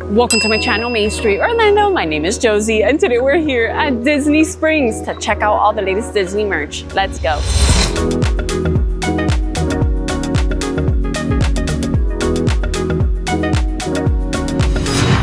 Welcome to my channel, Main Street Orlando. My name is Josie, and today we're here at Disney Springs to check out all the latest Disney merch. Let's go.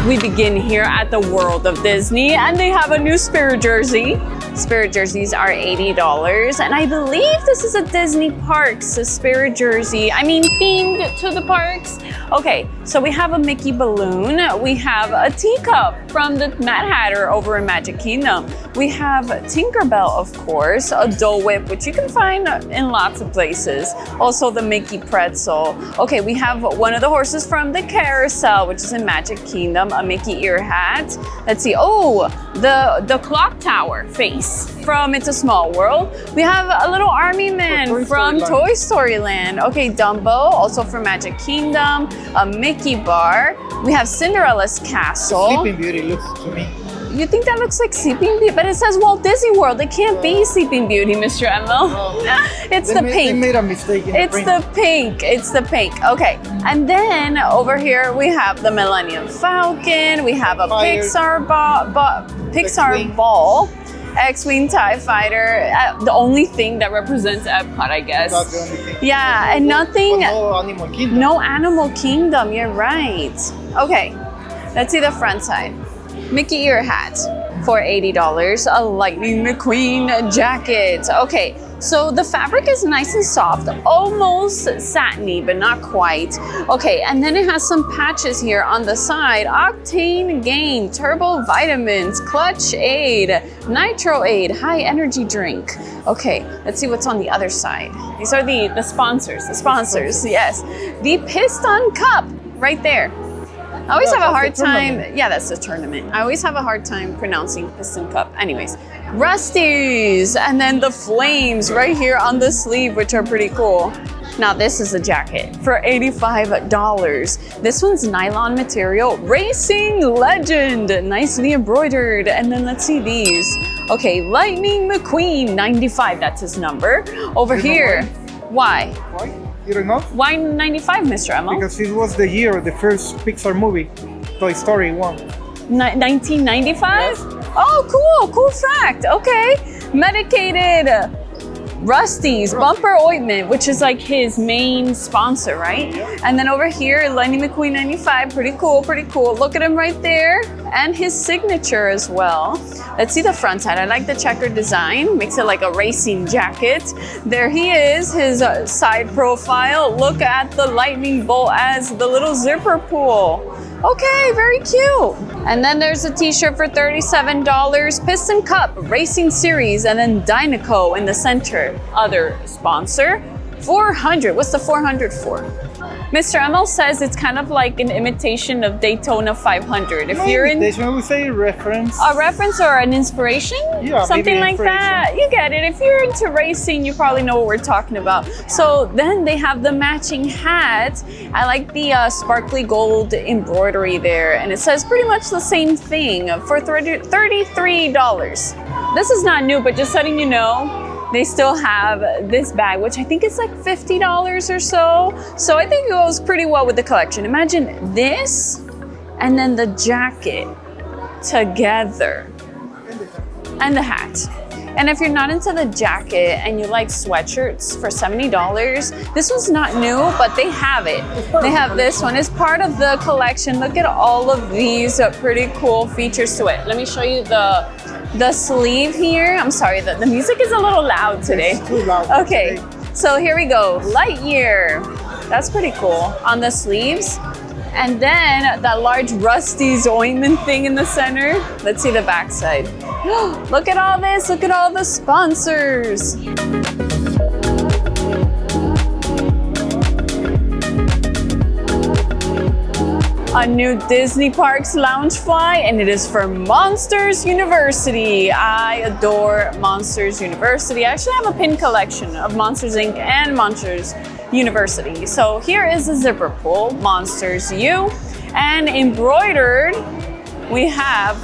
We begin here at the World of Disney, and they have a new Spirit jersey. Spirit jerseys are $80, and I believe this is a Disney Parks Spirit jersey. I mean, themed to the parks. Okay, so we have a Mickey balloon. We have a teacup from the Mad Hatter over in Magic Kingdom. We have Tinkerbell, of course, a Dole Whip, which you can find in lots of places. Also the Mickey pretzel. Okay, we have one of the horses from the carousel, which is in Magic Kingdom, a Mickey ear hat. Let's see, oh, the clock tower face from It's a Small World. We have a little army man from Toy Story Land. Okay, Dumbo, also from Magic Kingdom, a Mickey bar. We have Cinderella's castle. Sleeping Beauty looks to me. You think that looks like Sleeping Beauty? But it says Walt Disney World. It can't be Sleeping Beauty, Mr. Emil. It's the pink. They made a mistake in It's the pink. It's the pink. Okay. And then over here we have the Millennium Falcon. We have a Pixar ball. X-Wing TIE Fighter, the only thing that represents Epcot, I guess. That's the only thing. Yeah, and nothing. No Animal Kingdom. No Animal Kingdom, you're right. Okay, let's see the front side. Mickey ear hat for $80. A Lightning McQueen jacket. Okay, so the fabric is nice and soft, almost satiny, but not quite. Okay, and then it has some patches here on the side. Octane Gain, Turbo Vitamins, Clutch Aid, Nitro Aid, High Energy Drink. Okay, let's see what's on the other side. These are the sponsors, yes. The Piston Cup, right there. I always have a hard time. Yeah, that's the tournament. I always have a hard time pronouncing Piston Cup. Anyways, Rusty's, and then the flames right here on the sleeve, which are pretty cool. Now this is a jacket for $85. This one's nylon material, Racing Legend, nicely embroidered. And then let's see these. Okay, Lightning McQueen, $95. That's his number. Over here, why? Why? You don't know? Why 95, Mr. Emil? Because it was the year of the first Pixar movie, Toy Story 1. 1995? Yes. Oh, cool fact. Okay. Medicated Rusty's Bumper Ointment, which is like his main sponsor, right? Yeah. And then over here, Lightning McQueen 95, pretty cool. Look at him right there, and his signature as well. Let's see the front side. I like the checkered design, makes it like a racing jacket. There he is, his side profile. Look at the lightning bolt as the little zipper pull. Okay, very cute. And then there's a t-shirt for $37, Piston Cup Racing Series, and then Dynaco in the center, other sponsor. $400, what's the $400 for? Mr. Emil says it's kind of like an imitation of Daytona 500. If you're in I would say reference. a reference or an inspiration, Yeah, something like that, you get it. If you're into racing, you probably know what we're talking about. So then they have the matching hat. I like the sparkly gold embroidery there, and it says pretty much the same thing for $33. This is not new, but just letting you know, they still have this bag, which I think is like $50 or so. So I think it goes pretty well with the collection. Imagine this and then the jacket together and the hat. And if you're not into the jacket and you like sweatshirts for $70, this one's not new, but they have it. They have this one. It's part of the collection. Look at all of these pretty cool features to it. Let me show you the sleeve here. I'm sorry, the music is a little loud today. It's too loud. Okay, so here we go. Lightyear. That's pretty cool on the sleeves. And then that large Rusty's ointment thing in the center. Let's see the back side. Look at all this. Look at all the sponsors. A new Disney Parks Loungefly, and it is for Monsters University. I adore Monsters University. I actually have a pin collection of Monsters Inc. and Monsters University. So here is the zipper pull, Monsters U, and embroidered we have,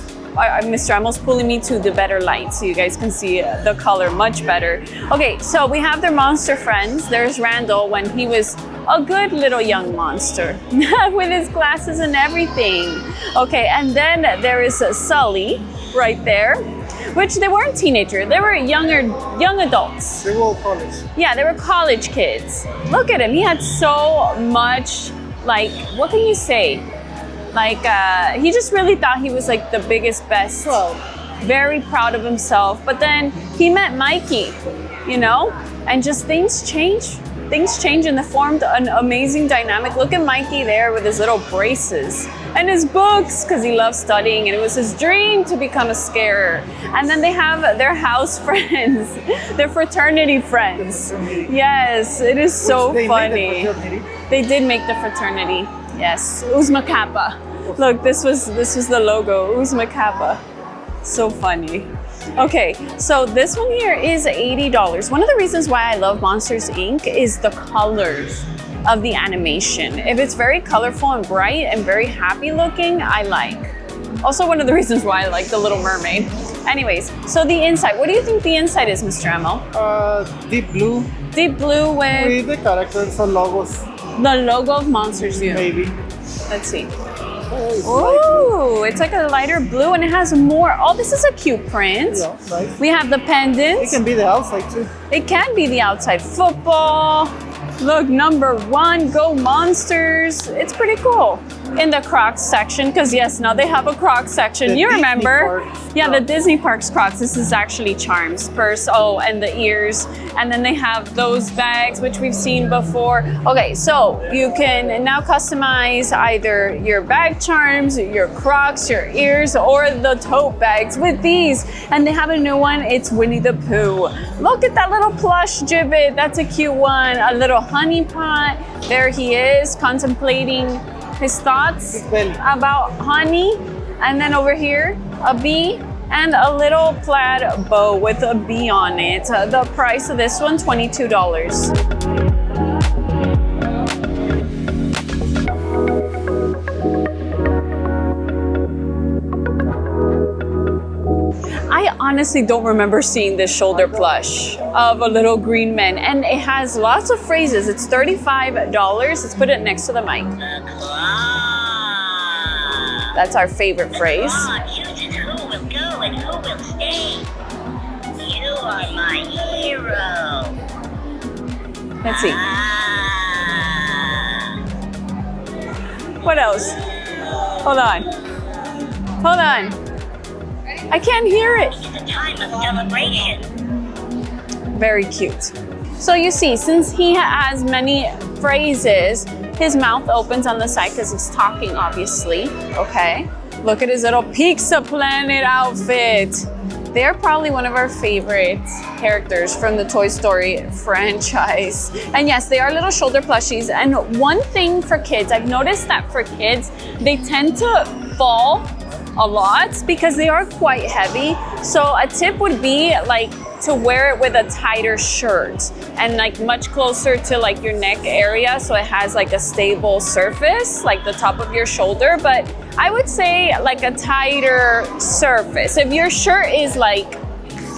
Mr. Emil's pulling me to the better light so you guys can see the color much better. Okay, so we have their monster friends. There's Randall when he was a good little young monster with his glasses and everything. Okay, and then there is Sully right there, which they weren't teenagers, they were young adults. They were all college. Yeah, they were college kids. Look at him, he had so much, like, what can you say? Like, he just really thought he was like the biggest, best. Very proud of himself. But then he met Mikey, you know, and just things change. Things change and they formed an amazing dynamic. Look at Mikey there with his little braces and his books because he loves studying and it was his dream to become a scarer. And then they have their house friends, their fraternity friends. Yes, it is so funny. They did make the fraternity. Yes, Uzma Kappa. Look, this was the logo, Uzma Kappa. So funny. Okay, so this one here is $80. One of the reasons why I love Monsters Inc. is the colors of the animation. If it's very colorful and bright and very happy looking, I like. Also one of the reasons why I like the Little Mermaid. Anyways, so the inside, what do you think the inside is, Mr. Emil? Deep blue. Deep blue with the characters and logos. the logo of Monsters Inc. Maybe. Let's see. Oh, Ooh, it's like a lighter blue and it has more. Oh, this is a cute print. yeah, nice. We have the pendants. It can be the outside too. It can be the outside football. Look, #1, go Monsters. It's pretty cool. In the Crocs section, because yes, now they have a Crocs section. The You Disney remember? Parks Yeah, the Crocs. Disney Parks Crocs. This is actually charms, purse, oh, and the ears. And then they have those bags, which we've seen before. Okay, so you can now customize either your bag charms, your Crocs, your ears, or the tote bags with these. And they have a new one. It's Winnie the Pooh. Look at that little plush gibbet. That's a cute one. A little honey pot. There he is, contemplating his thoughts about honey. And then over here, a bee and a little plaid bow with a bee on it. The price of this one, $22. I honestly don't remember seeing this shoulder plush of a little green man, and it has lots of phrases. It's $35. Let's put it next to the mic. That's our favorite phrase. Choosing who will go and who will stay. You are my hero. Let's see. Ah. What else? Hold on. Hold on. I can't hear it. It's a time of celebration. Very cute. So you see, since he has many phrases, his mouth opens on the side because he's talking, obviously. Okay. Look at his little Pizza Planet outfit. They're probably one of our favorite characters from the Toy Story franchise. And yes, they are little shoulder plushies. And one thing for kids, I've noticed that for kids, they tend to fall a lot because they are quite heavy. So a tip would be like to wear it with a tighter shirt and like much closer to like your neck area, so it has like a stable surface, like the top of your shoulder. But I would say like a tighter surface. If your shirt is like,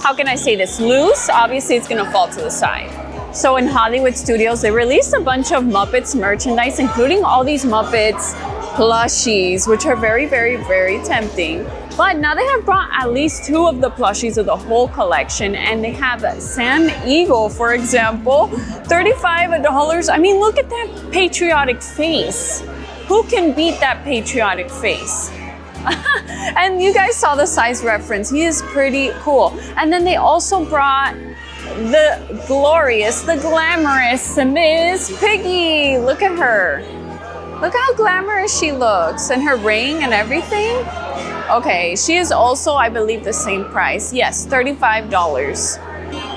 how can I say this, loose, obviously it's gonna fall to the side. So in Hollywood Studios, they released a bunch of Muppets merchandise, including all these Muppets plushies, which are very, very, very tempting. But now they have brought at least 2 of the plushies of the whole collection, and they have Sam Eagle, for example, $35. I mean, look at that patriotic face. Who can beat that patriotic face? And you guys saw the size reference. He is pretty cool. And then they also brought the glorious, the glamorous Miss Piggy. Look at her. Look how glamorous she looks, and her ring and everything. Okay, she is also, I believe, the same price. Yes, $35.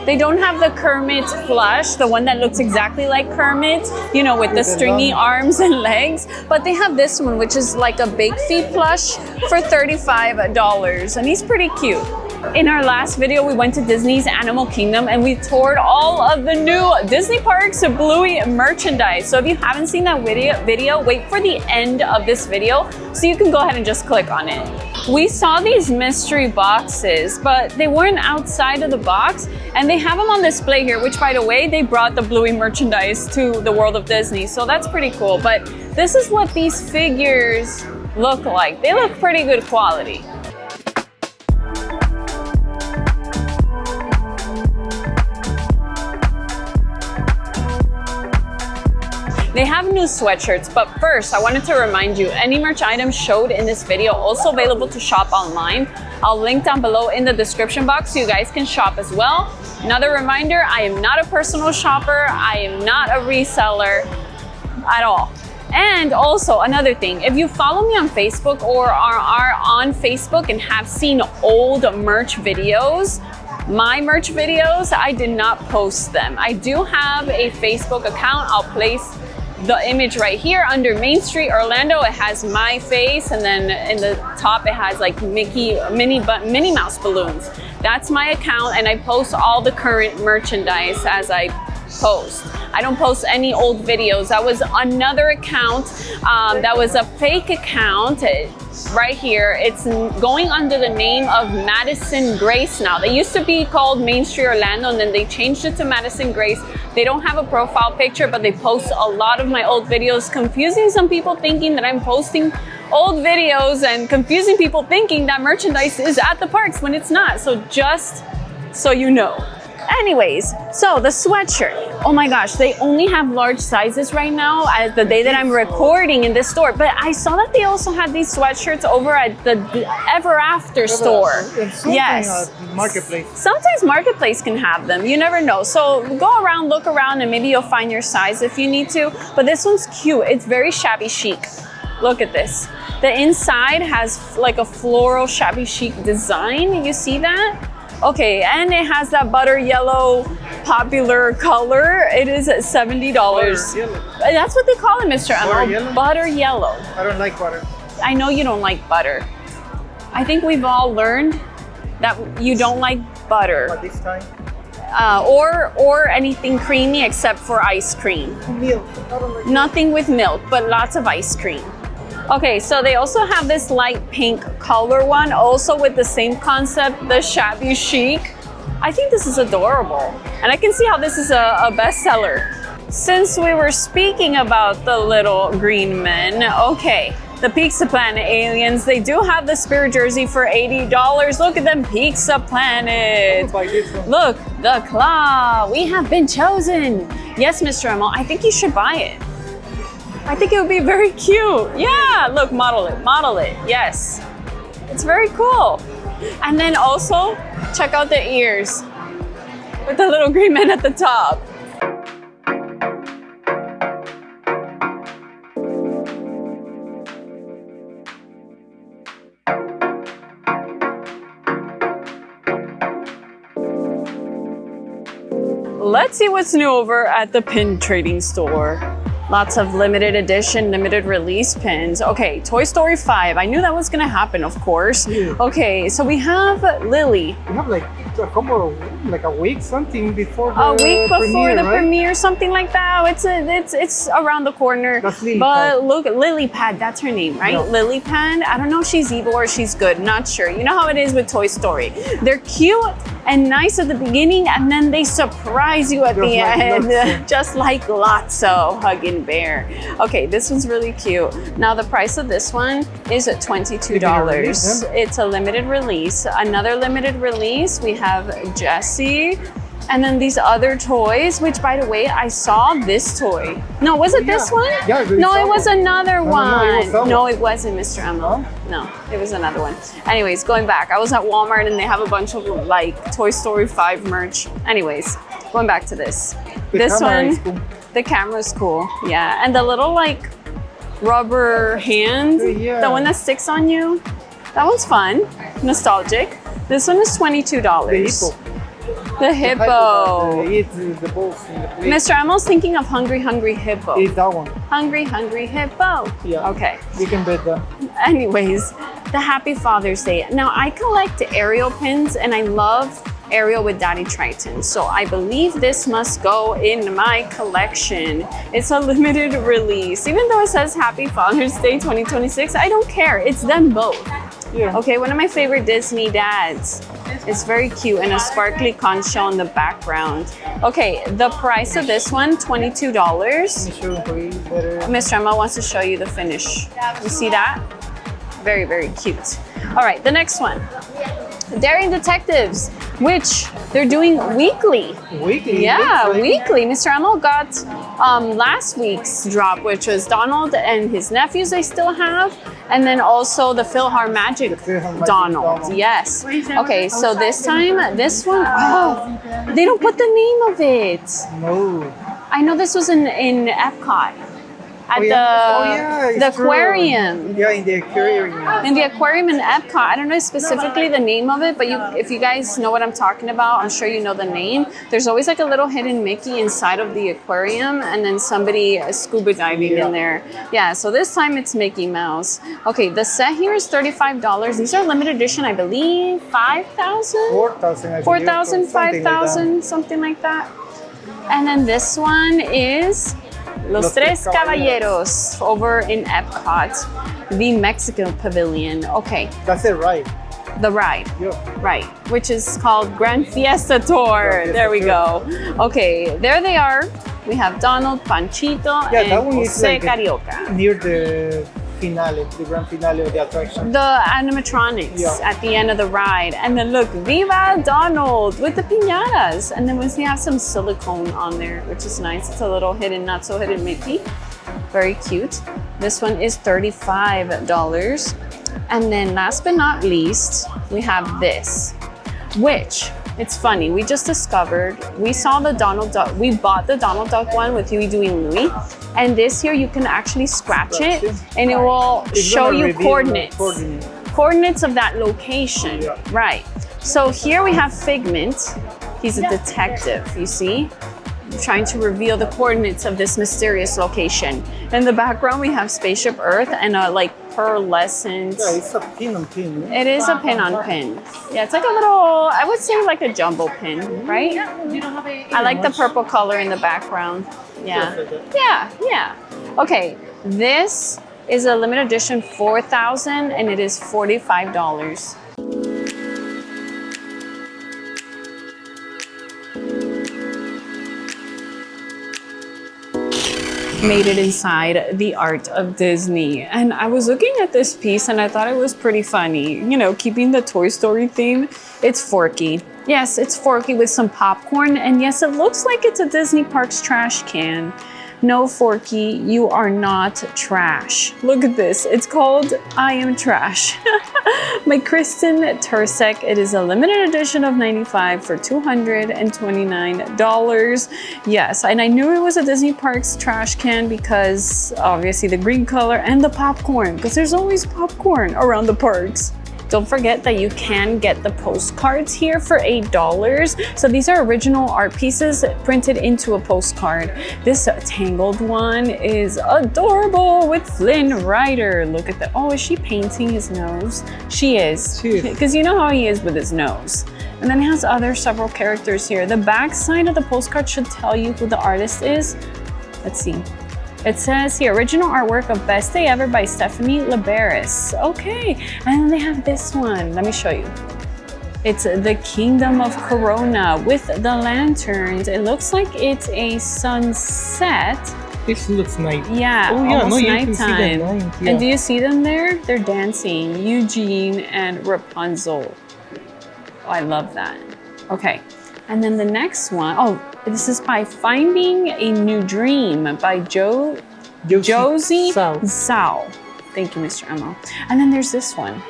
They don't have the Kermit plush, the one that looks exactly like Kermit, you know, with the stringy arms and legs. But they have this one, which is like a Big Feet plush for $35. And he's pretty cute. In our last video, we went to Disney's Animal Kingdom and we toured all of the new Disney Parks Bluey merchandise. So if you haven't seen that video, wait for the end of this video so you can go ahead and just click on it. We saw these mystery boxes, but they weren't outside of the box, and they have them on display here, which, by the way, they brought the Bluey merchandise to the world of Disney, so that's pretty cool. But this is what these figures look like. They look pretty good quality. They have new sweatshirts, but first I wanted to remind you, any merch items showed in this video also available to shop online. I'll link down below in the description box so you guys can shop as well. Another reminder, I am not a personal shopper. I am not a reseller at all. And also another thing, if you follow me on Facebook or are on Facebook and have seen old merch videos, my merch videos, I did not post them. I do have a Facebook account. I'll place the image right here under Main Street Orlando. It has my face, and then in the top it has like Minnie Mouse balloons. That's my account, and I post all the current merchandise as I post. I don't post any old videos. That was another account. That was a fake account right here. It's going under the name of Madison Grace now. They used to be called Main Street Orlando, and then they changed it to Madison Grace. They don't have a profile picture, but they post a lot of my old videos, confusing some people thinking that I'm posting old videos and confusing people thinking that merchandise is at the parks when it's not. So just so you know. Anyways, so the sweatshirt, oh my gosh, they only have large sizes right now as the day that I'm recording in this store, but I saw that they also had these sweatshirts over at the Ever After store. Yes. Marketplace. Sometimes Marketplace can have them, you never know. So go around, look around, and maybe you'll find your size if you need to, but this one's cute. It's very shabby chic. Look at this. The inside has like a floral shabby chic design. You see that? Okay, and it has that butter yellow popular color. It is at $70. That's what they call it, Mr. Emil. Butter yellow. I don't like butter. I know you don't like butter. I think we've all learned that you don't like butter. But this time? Or anything creamy except for ice cream. Milk. I don't like Nothing with milk, but lots of ice cream. Okay, so they also have this light pink color one, also with the same concept, the shabby chic. I think this is adorable. And I can see how this is a bestseller. Since we were speaking about the little green men, okay, the Pizza Planet aliens, they do have the Spirit jersey for $80. Look at them Pizza Planet. Look, the claw, we have been chosen. Yes, Mr. Emil, I think you should buy it. I think it would be very cute. Yeah, look, model it, yes. It's very cool. And then also, check out the ears with the little green man at the top. Let's see what's new over at the pin trading store. Lots of limited edition, limited release pins. Okay, Toy Story 5. I knew that was gonna happen, of course. Yeah. Okay, so we have Lily. We have like a couple, like a week something before the A week before premiere, the right? premiere, something like that. It's around the corner. That's Lily But Pad. look, Lily Pad, that's her name, right? Yeah. Lily Pad. I don't know if she's evil or she's good, not sure. You know how it is with Toy Story. They're cute and nice at the beginning, and then they surprise you at the end, just like Lotso, hugging bear. Okay, this one's really cute. Now the price of this one is at $22. It's a limited release. Another limited release, we have Jessie. And then these other toys, which by the way, I saw this toy. No, was it this one? Yeah, no, it was another one. No, It wasn't, Mr. Emil. No, it was another one. Anyways, going back, I was at Walmart and they have a bunch of like Toy Story 5 merch. Anyways, going back to this. This one, cool. The camera's cool. Yeah, and the little like rubber hand, Yeah. the one that sticks on you, that one's fun, nostalgic. This one is $22. The hippo. It's the balls in the plate. Mr. Emil's thinking of Hungry Hungry Hippo. It's that one. Hungry Hungry Hippo. Yeah. Okay. You can bet that. Anyways, the Happy Father's Day. Now I collect Ariel pins and I love Ariel with Daddy Triton. So I believe this must go in my collection. It's a limited release. Even though it says Happy Father's Day 2026, I don't care. It's them both. Yeah. Okay, one of my favorite Disney dads. It's very cute and a sparkly conch shell in the background. Okay, the price of this one, $22. Mr. Emma wants to show you the finish. You see that? Very, very cute. All right, the next one. Daring Detectives, which they're doing weekly. Weekly? Yeah, Looks like- weekly. Mr. Emil got last week's drop, which was Donald and his nephews they still have. And then also the PhilharMagic PhilharMagic Donald. Donald. yes. Okay, so this time, this one, oh, they don't put the name of it. No. I know this was in Epcot. At It's the true. aquarium. Yeah, in the aquarium. In the aquarium in Epcot, I don't know specifically the name of it, but if you guys know what I'm talking about, I'm sure you know the name. There's always like a little hidden Mickey inside of the aquarium, and then somebody scuba diving in there. Yeah, so this time it's Mickey Mouse. Okay, the set here is $35. These are limited edition, I believe, 5,000? 4,000, I believe, 4,000, something like that. 5,000, something like that. And then this one is Los Tres Caballeros over in Epcot, the Mexican Pavilion. Okay, That's the ride. the ride, Yeah. right, which is called Grand Fiesta Tour. Grand Fiesta There we Tour. go. Okay, there they are. We have Donald, Panchito, Yeah, that and one is Jose like Carioca. near the finale, the grand finale of the attraction. The animatronics Yeah. at the end of the ride. And then look, Viva Donald with the piñatas. And then we have some silicone on there, which is nice. It's a little hidden, not so hidden Mickey. Very cute. This one is $35. And then last but not least, we have this, which it's funny. We just discovered, we saw the Donald Duck, we bought the Donald Duck one with Huey, Dewey, and Louie. And this here, you can actually scratch it and it will It's show gonna you reveal the coordinates. coordinates. Coordinates of that location. Yeah. Right. So here we have Figment. He's a detective, you see? Trying to reveal the coordinates of this mysterious location. In the background, we have Spaceship Earth and a like pearlescent. Yeah, it's a pin on pin. It is a pin on pin. Yeah, it's like a little, I would say like a jumbo pin, right? I like the purple color in the background. Yeah. Yeah. Okay, this is a limited edition 4,000 and it is $45. Made it inside the art of Disney. And I was looking at this piece and I thought it was pretty funny. You know, keeping the Toy Story theme, it's Forky. Yes, it's Forky with some popcorn. And yes, it looks like it's a Disney Parks trash can. No, Forky, you are not trash. Look at this. It's called I Am Trash by Kristen Tursek. It is a limited edition of 95 for $229. Yes, and I knew it was a Disney Parks trash can because obviously the green color and the popcorn, because there's always popcorn around the parks. Don't forget that you can get the postcards here for $8. So these are original art pieces printed into a postcard. This Tangled one is adorable with Flynn Rider. Look at that. Oh, is she painting his nose? She is. Because you know how he is with his nose. And then it has other several characters here. The back side of the postcard should tell you who the artist is. Let's see. It says here, original artwork of Best Day Ever by Stephanie Laberis. Okay, and then they have this one. Let me show you. It's the Kingdom of Corona with the lanterns. It looks like it's a sunset. This looks nice. Yeah, Oh yeah, almost no, you can see the nighttime. lines, yeah. And do you see them there? They're dancing. Eugene and Rapunzel. Oh, I love that. Okay, and then the next one, oh, this is by Finding a New Dream by Josie Zhao. Thank you, Mr. Emma. And then there's this one.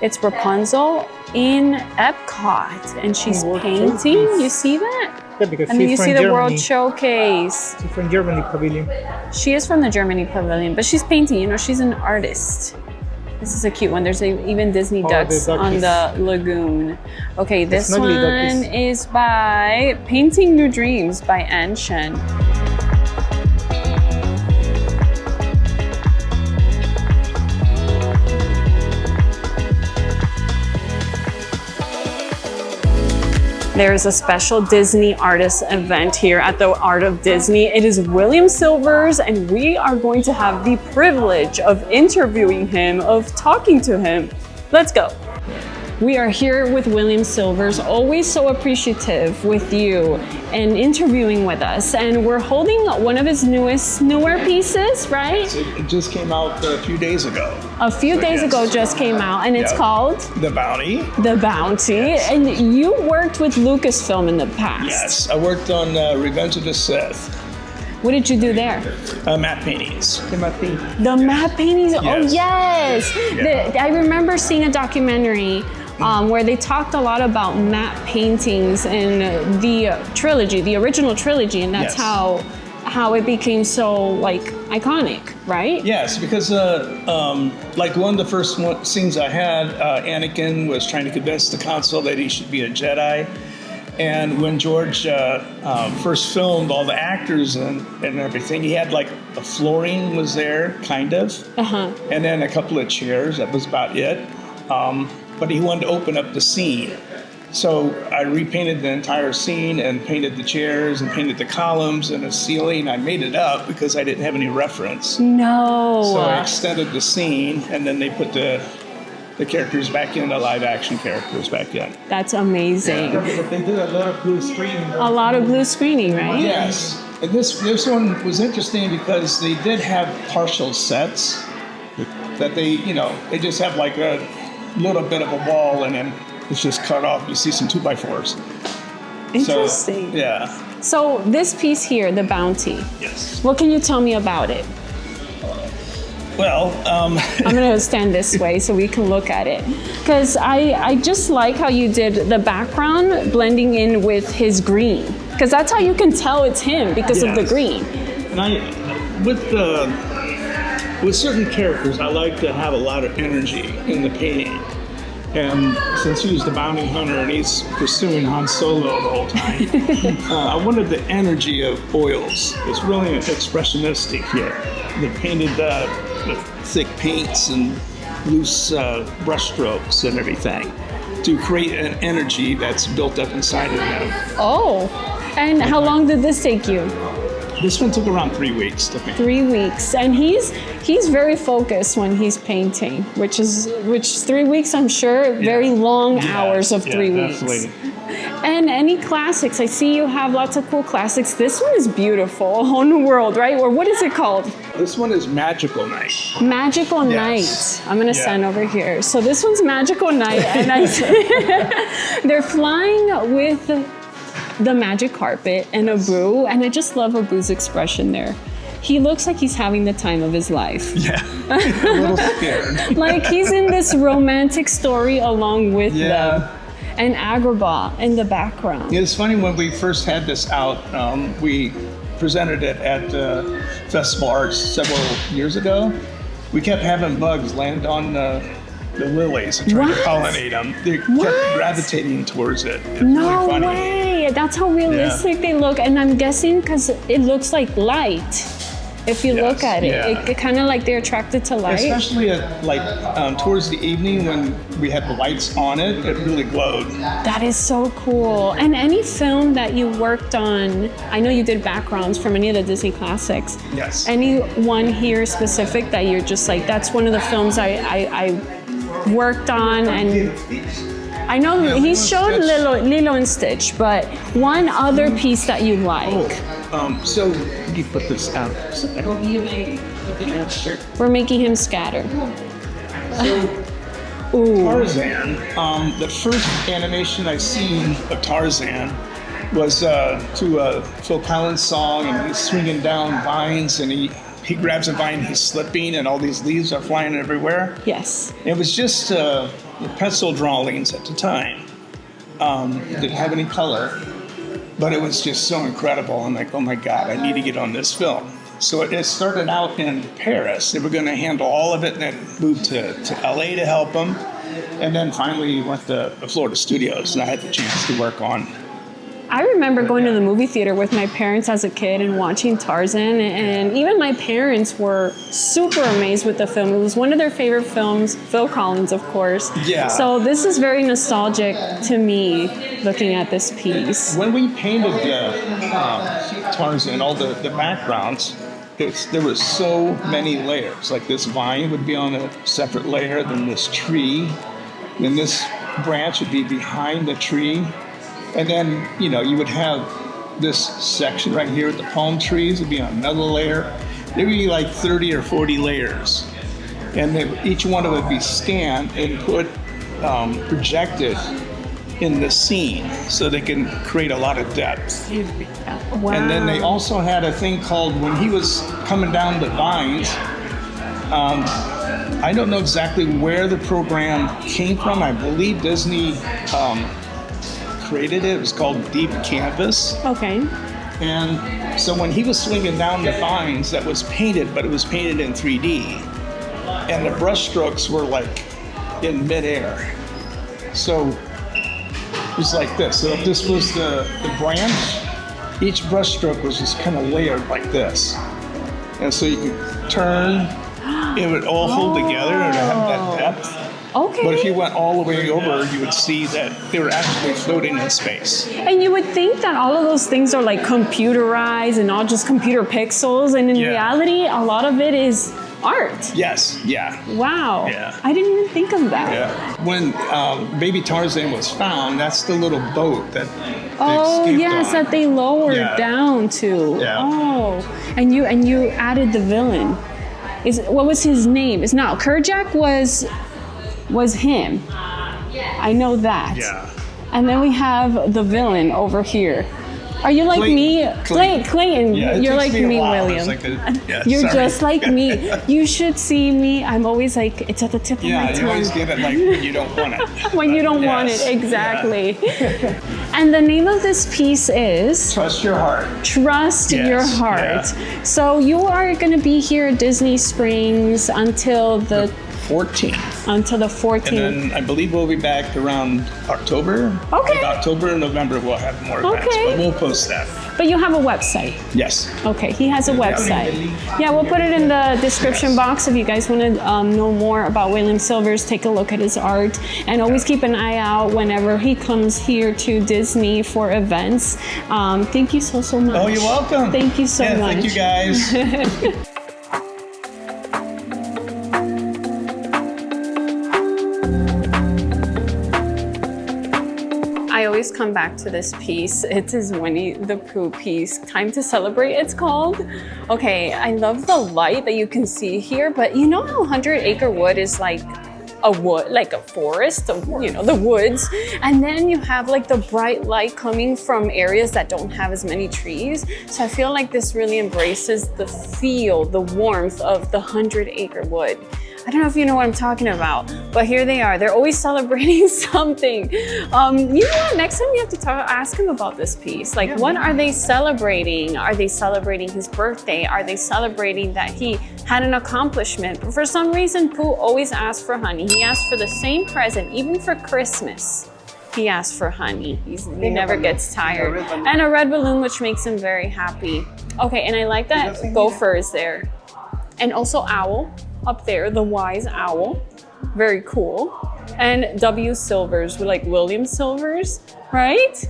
It's Rapunzel in Epcot, and she's painting. You see that? Yeah, because And then you she's see from the World Germany. Showcase. She's from Germany Pavilion. She is from the Germany Pavilion, but she's painting. You know, she's an artist. This is a cute one. There's even Disney ducks on the lagoon. Okay, this one is by Painting New Dreams by Anne Shen. There is a special Disney artist event here at the Art of Disney. It is William Silvers, and we are going to have the privilege of interviewing him, of talking to him. Let's go. We are here with William Silvers, always so appreciative with you and interviewing with us. And we're holding one of his newer pieces, right? It just came out a few days ago. A few days ago just came out, and it's called? The Bounty. The Bounty. Yes. And you worked with Lucasfilm in the past. Yes, I worked on Revenge of the Sith. What did you do there? Matte paintings. The Mati. The matte paintings? Yes. Oh, yes. Yeah. I remember seeing a documentary where they talked a lot about matte paintings in the trilogy, the original trilogy, and that's Yes. how it became so like iconic, right? Yes, because like one of the first scenes I had, Anakin was trying to convince the council that he should be a Jedi. And when George first filmed all the actors and everything, he had like the flooring was there, kind of, and then a couple of chairs. That was about it. But he wanted to open up the scene. So I repainted the entire scene and painted the chairs and painted the columns and the ceiling. I made it up because I didn't have any reference. No. So I extended the scene, and then they put the characters back in, the live action characters back in. That's amazing. They do a lot of blue screen. A lot of blue screening, right? Yes. And this one was interesting because they did have partial sets that they just have like a little bit of a wall, and then it's just cut off. You see some 2x4s. Interesting. So, yeah. So this piece here, the Bounty. Yes. What can you tell me about it? Well, I'm gonna stand this way so we can look at it. Because I just like how you did the background blending in with his green. Because that's how you can tell it's him because of the Yes. green. and with certain characters, I like to have a lot of energy in the painting. And since he's the bounty hunter and he's pursuing Han Solo the whole time, I wanted the energy of oils. It's really expressionistic here. They painted with thick paints and loose brush strokes and everything to create an energy that's built up inside of him. Oh, and how long did this take you? This one took around 3 weeks to paint. 3 weeks, and he's very focused when he's painting, which 3 weeks, I'm sure, very long hours of 3 weeks. Definitely. And any classics? I see you have lots of cool classics. This one is beautiful, A Whole New World, right? Or what is it called? This one is Magical Night. Magical Yes. Night. I'm gonna Yeah. stand over here. So this one's Magical Night, and they're flying with the magic carpet and Abu, and I just love Abu's expression there. He looks like he's having the time of his life. Yeah, a little scared. Like he's in this romantic story along with them. And Agrabah in the background. It's funny, when we first had this out, we presented it at Festival Arts several years ago. We kept having bugs land on the lilies and trying to pollinate them. They kept gravitating towards it. It's No really funny. way! That's how realistic they look. And I'm guessing because it looks like light. If you look at it, yeah. it kind of like they're attracted to light. Especially towards the evening when we had the lights on it, it really glowed. That is so cool. And any film that you worked on, I know you did backgrounds from any of the Disney classics. Yes. Any one here specific that you're just like, that's one of the films I worked on, and I know he showed Lilo and Stitch, but one other piece that you like. So you put this out. We're making him scatter. Ooh. Tarzan. The first animation I seen of Tarzan was to a Phil Collins song, and he's swinging down vines, and he grabs a vine, he's slipping, and all these leaves are flying everywhere. Yes. It was just pencil drawings at the time. Didn't have any color, but it was just so incredible. I'm like, oh my God, I need to get on this film. So it started out in Paris. They were going to handle all of it, and then moved to LA to help them. And then finally went to Florida Studios, and I had the chance to work on I remember going to the movie theater with my parents as a kid and watching Tarzan, and even my parents were super amazed with the film. It was one of their favorite films, Phil Collins, of course. Yeah. So this is very nostalgic to me, looking at this piece. When we painted Tarzan, all the backgrounds, there was so many layers. Like this vine would be on a separate layer, then this tree, then this branch would be behind the tree. And then, you know, you would have this section right here with the palm trees would be on another layer. There would be like 30 or 40 layers. And each one of it would be scanned and put projected in the scene so they can create a lot of depth. Wow. And then they also had a thing called, when he was coming down the vines, I don't know exactly where the program came from. I believe Disney created it. It was called Deep Canvas. Okay. And so when he was swinging down the vines, that was painted, but it was painted in 3D. And the brush strokes were like in midair. So it was like this. So if this was the branch, each brush stroke was just kind of layered like this. And so you could turn, it would all hold together and have that depth. Okay. But if you went all the way over, you would see that they were actually floating in space. And you would think that all of those things are like computerized and all just computer pixels, and in reality, a lot of it is art. Yes, yeah. Wow. Yeah. I didn't even think of that. Yeah. When baby Tarzan was found, that's the little boat that Oh, they escaped yes, on. that they lowered down to. Yeah. Oh, and you added the villain. What was his name? It's not Kerjak was him. I know that. Yeah. And then we have the villain over here. Are you like me? Clayton. Yeah, you're like me, William. William. You're just like me. You should see me. I'm always like, it's at the tip of my tongue. Yeah, you always give it like when you don't want it. When you don't want it, exactly. And the name of this piece is? Trust Your Heart. Trust Your Heart. Yeah. So you are going to be here at Disney Springs until the 14th. Until the 14th. And then I believe we'll be back around October. Okay. Like October and November we'll have more events, but we'll post that. But you have a website. Yes. Okay, he has a website. Yeah, we'll put it in the description box if you guys want to know more about William Silvers. Take a look at his art, and always keep an eye out whenever he comes here to Disney for events. Thank you so much. Oh, you're welcome. Thank you so much. Thank you guys. I always come back to this piece. It is Winnie the Pooh piece. Time to Celebrate, it's called. Okay, I love the light that you can see here, but you know how 100 Acre Wood is like a wood, like a forest, you know, the woods. And then you have like the bright light coming from areas that don't have as many trees. So I feel like this really embraces the feel, the warmth of the 100 Acre Wood. I don't know if you know what I'm talking about, but here they are. They're always celebrating something. You know what? Next time you have to ask him about this piece. Like, what are they celebrating? Are they celebrating his birthday? Are they celebrating that he had an accomplishment? But for some reason, Pooh always asks for honey. He asks for the same present, even for Christmas. He asks for honey. He never gets tired. And a red balloon, which makes him very happy. Okay, and I like that gopher is there. And also owl. Up there, the wise owl, very cool. And W. Silvers, like William Silvers, right?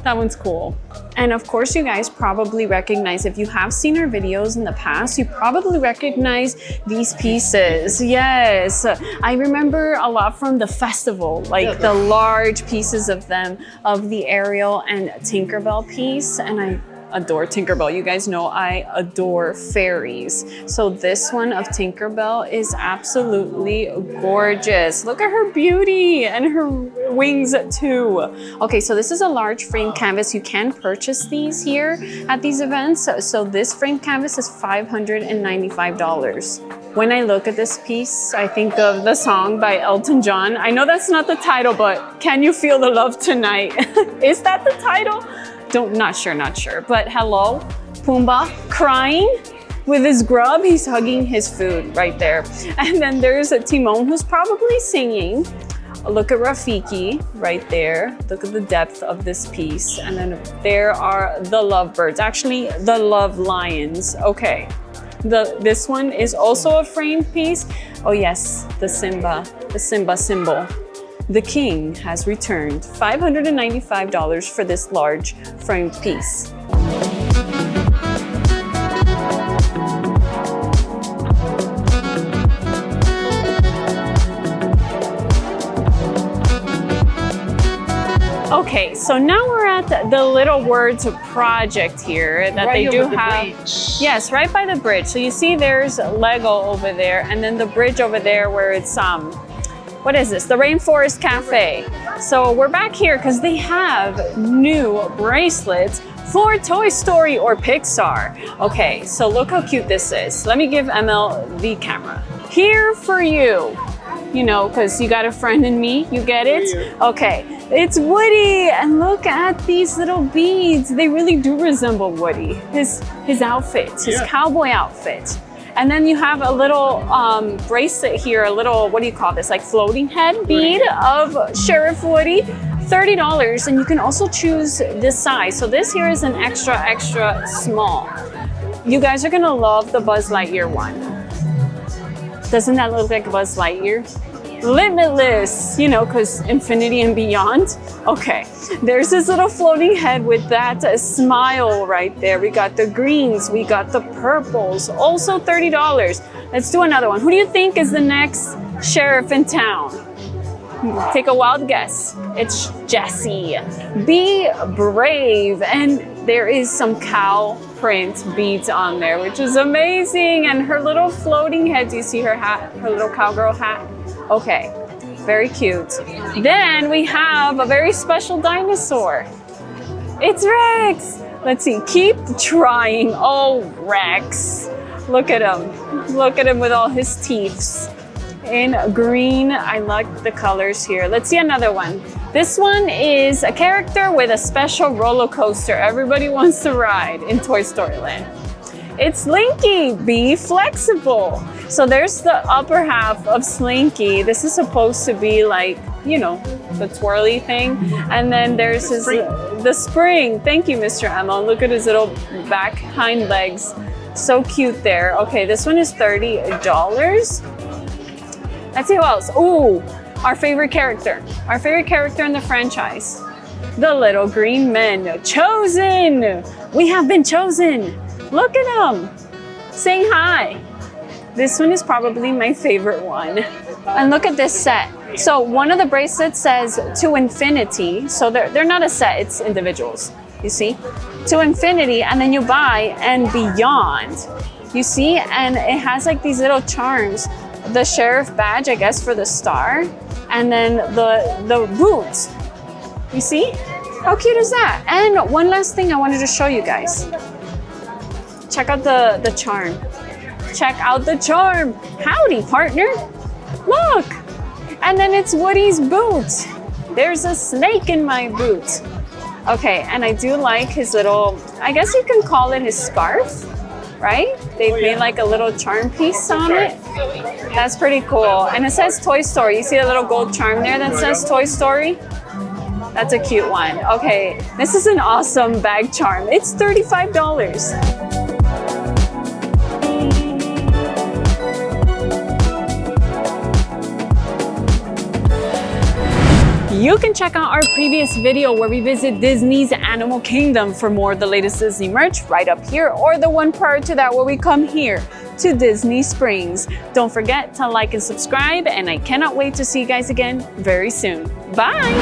That one's cool. And of course, you guys probably recognize, if you have seen our videos in the past, you probably recognize these pieces. Yes, I remember a lot from the festival, like the large pieces of them, of the Ariel and Tinkerbell piece. And I adore Tinkerbell. You guys know I adore fairies. So this one of Tinkerbell is absolutely gorgeous. Look at her beauty and her wings too. Okay, so this is a large frame canvas. You can purchase these here at these events. So this frame canvas is $595. When I look at this piece, I think of the song by Elton John. I know that's not the title, but Can You Feel the Love Tonight? Is that the title? Not sure. But hello, Pumbaa crying with his grub. He's hugging his food right there. And then there's a Timon who's probably singing. Look at Rafiki right there. Look at the depth of this piece. And then there are the lovebirds, actually the love lions. Okay, this one is also a framed piece. Oh yes, the Simba symbol. The king has returned. $595 for this large framed piece. Okay, so now we're at the Little Words project here that Right they do over the have. bridge. Yes, right by the bridge. So you see there's Lego over there and then the bridge over there where it's what is this? The Rainforest Cafe. So we're back here because they have new bracelets for Toy Story or Pixar. Okay, so look how cute this is. Let me give ML the camera. Here for you. You know, because you got a friend in me, you get it? Okay, it's Woody, and look at these little beads. They really do resemble Woody, his outfit, his cowboy outfit. And then you have a little bracelet here, a little, what do you call this? Like floating head bead of Sheriff Woody, $30. And you can also choose this size. So this here is an extra small. You guys are gonna love the Buzz Lightyear one. Doesn't that look like Buzz Lightyear? Limitless, you know, because infinity and beyond. Okay, there's this little floating head with that smile right there. We got the greens, we got the purples, also $30. Let's do another one. Who do you think is the next sheriff in town? Take a wild guess. It's Jessie. Be brave. And there is some cow print beads on there, which is amazing. And her little floating head, do you see her hat, her little cowgirl hat? Okay, very cute. Then we have a very special dinosaur. It's Rex. Let's see, keep trying. Oh, Rex. Look at him. Look at him with all his teeth. In green, I like the colors here. Let's see another one. This one is a character with a special roller coaster everybody wants to ride in Toy Story Land. It's Slinky. Be flexible. So there's the upper half of Slinky. This is supposed to be like, you know, the twirly thing. And then there's the spring. Thank you, Mr. Emma. Look at his little back hind legs. So cute there. Okay, this one is $30. Let's see who else. Ooh, our favorite character. Our favorite character in the franchise. The Little Green Men. Chosen. We have been chosen. Look at them. Saying hi. This one is probably my favorite one. And look at this set. So one of the bracelets says to infinity. So they're not a set, it's individuals. You see? To infinity, and then you buy and beyond. You see? And it has like these little charms. The sheriff badge, I guess, for the star. And then the boots. You see? How cute is that? And one last thing I wanted to show you guys. Check out the charm. Check out the charm. Howdy, partner. Look. And then it's Woody's boot. There's a snake in my boot. Okay, and I do like his little, I guess you can call it his scarf, right? They've made like a little charm piece on it. That's pretty cool. And it says Toy Story. You see a little gold charm there that says Toy Story? That's a cute one. Okay, this is an awesome bag charm. It's $35. You can check out our previous video where we visit Disney's Animal Kingdom for more of the latest Disney merch right up here, or the one prior to that where we come here to Disney Springs. Don't forget to like and subscribe, and I cannot wait to see you guys again very soon. Bye!